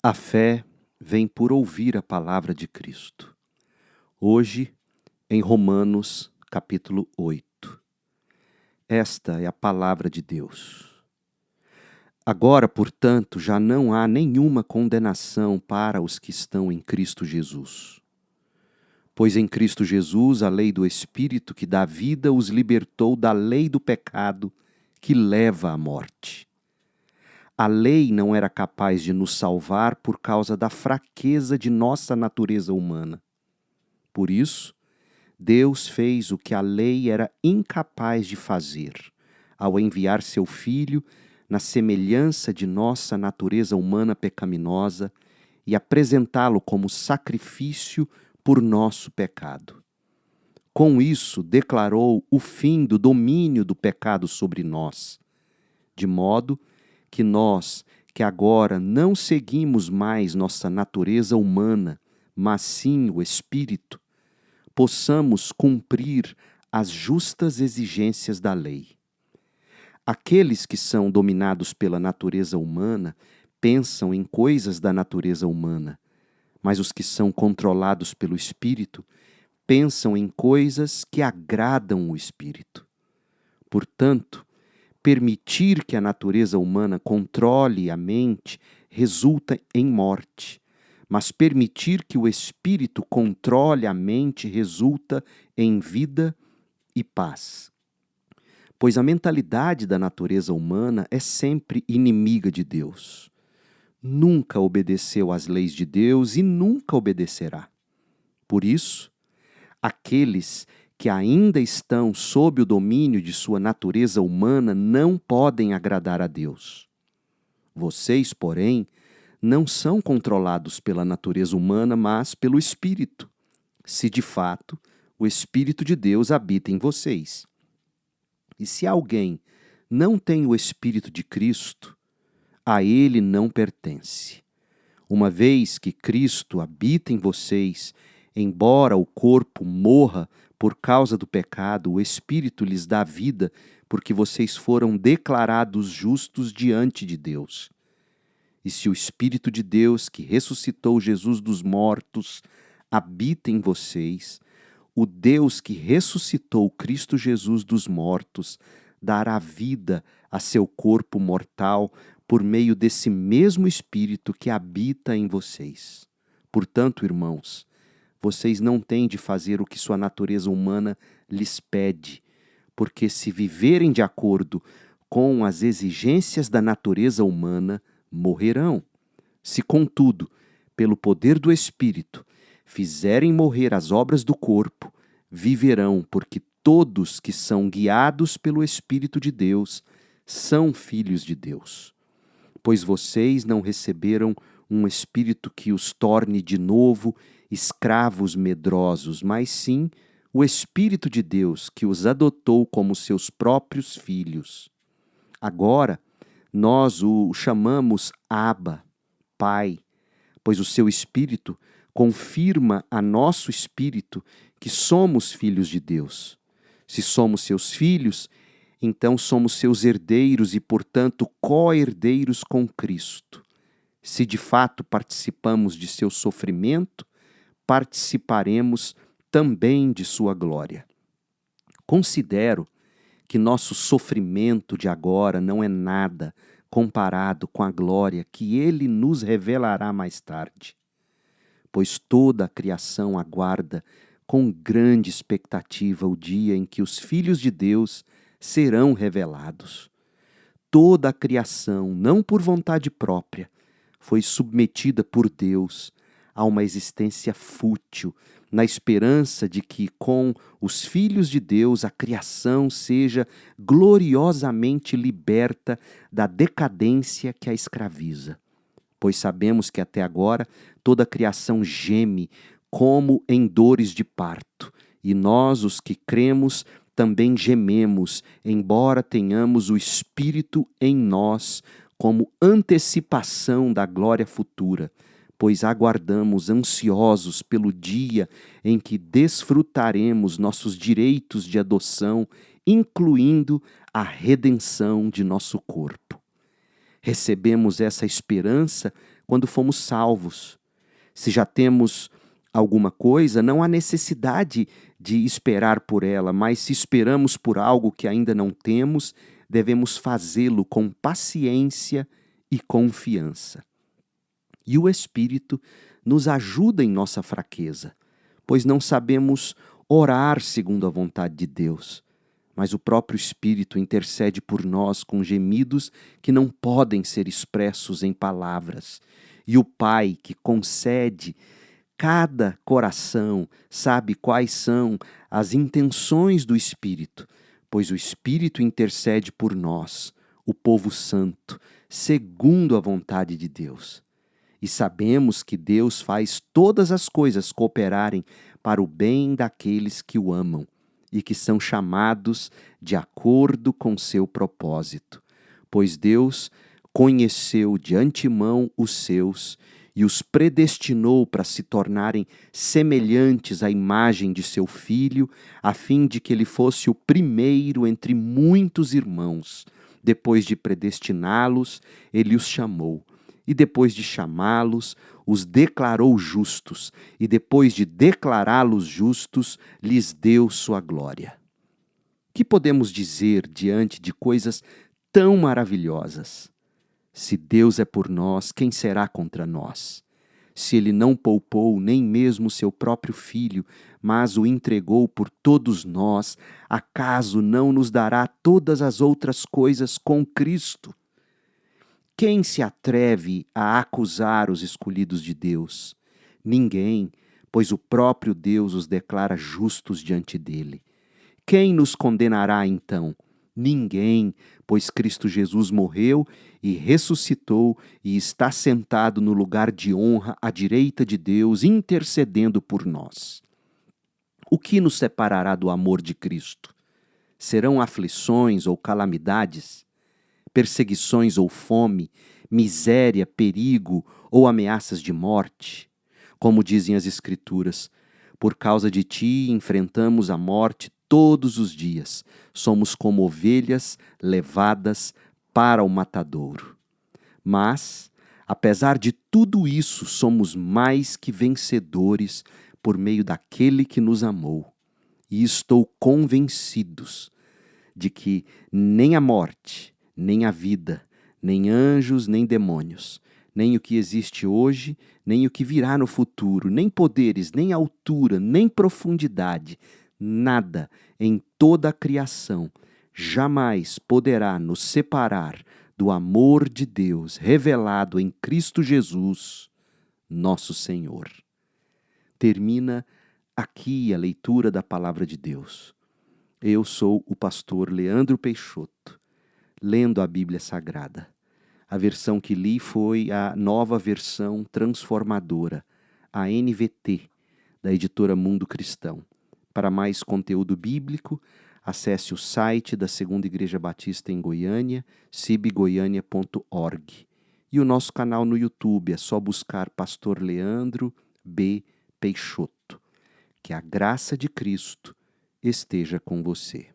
A fé vem por ouvir a palavra de Cristo. Hoje, em Romanos, capítulo 8. Esta é a palavra de Deus. Agora, portanto, já não há nenhuma condenação para os que estão em Cristo Jesus. Pois em Cristo Jesus a lei do Espírito que dá vida os libertou da lei do pecado que leva à morte. A lei não era capaz de nos salvar por causa da fraqueza de nossa natureza humana. Por isso, Deus fez o que a lei era incapaz de fazer, ao enviar seu Filho na semelhança de nossa natureza humana pecaminosa e apresentá-lo como sacrifício por nosso pecado. Com isso, declarou o fim do domínio do pecado sobre nós, de modo que nós, que agora não seguimos mais nossa natureza humana, mas sim o Espírito, possamos cumprir as justas exigências da lei. Aqueles que são dominados pela natureza humana pensam em coisas da natureza humana, mas os que são controlados pelo Espírito pensam em coisas que agradam o Espírito. Portanto, permitir que a natureza humana controle a mente resulta em morte, mas permitir que o espírito controle a mente resulta em vida e paz. Pois a mentalidade da natureza humana é sempre inimiga de Deus. Nunca obedeceu às leis de Deus e nunca obedecerá. Por isso, aqueles que ainda estão sob o domínio de sua natureza humana não podem agradar a Deus. Vocês, porém, não são controlados pela natureza humana, mas pelo Espírito, se de fato o Espírito de Deus habita em vocês. E se alguém não tem o Espírito de Cristo, a ele não pertence. Uma vez que Cristo habita em vocês, embora o corpo morra por causa do pecado, o Espírito lhes dá vida, porque vocês foram declarados justos diante de Deus. E se o Espírito de Deus, que ressuscitou Jesus dos mortos, habita em vocês, o Deus que ressuscitou Cristo Jesus dos mortos dará vida a seu corpo mortal por meio desse mesmo Espírito que habita em vocês. Portanto, irmãos, vocês não têm de fazer o que sua natureza humana lhes pede, porque se viverem de acordo com as exigências da natureza humana, morrerão. Se, contudo, pelo poder do Espírito, fizerem morrer as obras do corpo, viverão, porque todos que são guiados pelo Espírito de Deus são filhos de Deus. Pois vocês não receberam um espírito que os torne de novo escravos medrosos, mas sim o Espírito de Deus que os adotou como seus próprios filhos. Agora, nós o chamamos Abba, Pai, pois o seu Espírito confirma a nosso espírito que somos filhos de Deus. Se somos seus filhos, então somos seus herdeiros e, portanto, co-herdeiros com Cristo. Se de fato participamos de seu sofrimento, participaremos também de sua glória. Considero que nosso sofrimento de agora não é nada comparado com a glória que Ele nos revelará mais tarde. Pois toda a criação aguarda com grande expectativa o dia em que os filhos de Deus serão revelados. Toda a criação, não por vontade própria, foi submetida por Deus a uma existência fútil, na esperança de que, com os filhos de Deus, a criação seja gloriosamente liberta da decadência que a escraviza. Pois sabemos que até agora toda a criação geme como em dores de parto, e nós, os que cremos, também gememos, embora tenhamos o Espírito em nós como antecipação da glória futura, pois aguardamos ansiosos pelo dia em que desfrutaremos nossos direitos de adoção, incluindo a redenção de nosso corpo. recebemos essa esperança quando fomos salvos. Se já temos alguma coisa, não há necessidade de esperar por ela, mas se esperamos por algo que ainda não temos, devemos fazê-lo com paciência e confiança. E o Espírito nos ajuda em nossa fraqueza, pois não sabemos orar segundo a vontade de Deus, mas o próprio Espírito intercede por nós com gemidos que não podem ser expressos em palavras. E o Pai que concede cada coração sabe quais são as intenções do Espírito, pois o Espírito intercede por nós, o povo santo, segundo a vontade de Deus. E sabemos que Deus faz todas as coisas cooperarem para o bem daqueles que o amam e que são chamados de acordo com seu propósito. Pois Deus conheceu de antemão os seus e os predestinou para se tornarem semelhantes à imagem de seu Filho, a fim de que ele fosse o primeiro entre muitos irmãos. Depois de predestiná-los, ele os chamou. E depois de chamá-los, os declarou justos, e depois de declará-los justos, lhes deu sua glória. Que podemos dizer diante de coisas tão maravilhosas? Se Deus é por nós, quem será contra nós? Se ele não poupou nem mesmo seu próprio filho, mas o entregou por todos nós, acaso não nos dará todas as outras coisas com Cristo? Quem se atreve a acusar os escolhidos de Deus? Ninguém, pois o próprio Deus os declara justos diante dele. Quem nos condenará então? Ninguém, pois Cristo Jesus morreu e ressuscitou e está sentado no lugar de honra à direita de Deus, intercedendo por nós. O que nos separará do amor de Cristo? Serão aflições ou calamidades? Perseguições ou fome, miséria, perigo ou ameaças de morte? Como dizem as Escrituras, por causa de ti enfrentamos a morte todos os dias, somos como ovelhas levadas para o matadouro. Mas, apesar de tudo isso, somos mais que vencedores por meio daquele que nos amou. E estou convencidos de que nem a morte, nem a vida, nem anjos, nem demônios, nem o que existe hoje, nem o que virá no futuro, nem poderes, nem altura, nem profundidade, nada em toda a criação jamais poderá nos separar do amor de Deus revelado em Cristo Jesus, nosso Senhor. Termina aqui a leitura da palavra de Deus. Eu sou o pastor Leandro Peixoto, lendo a Bíblia Sagrada. A versão que li foi a Nova Versão Transformadora, a NVT, da editora Mundo Cristão. Para mais conteúdo bíblico, acesse o site da Segunda Igreja Batista em Goiânia, cibgoiania.org. E o nosso canal no YouTube, é só buscar Pastor Leandro B. Peixoto. Que a graça de Cristo esteja com você.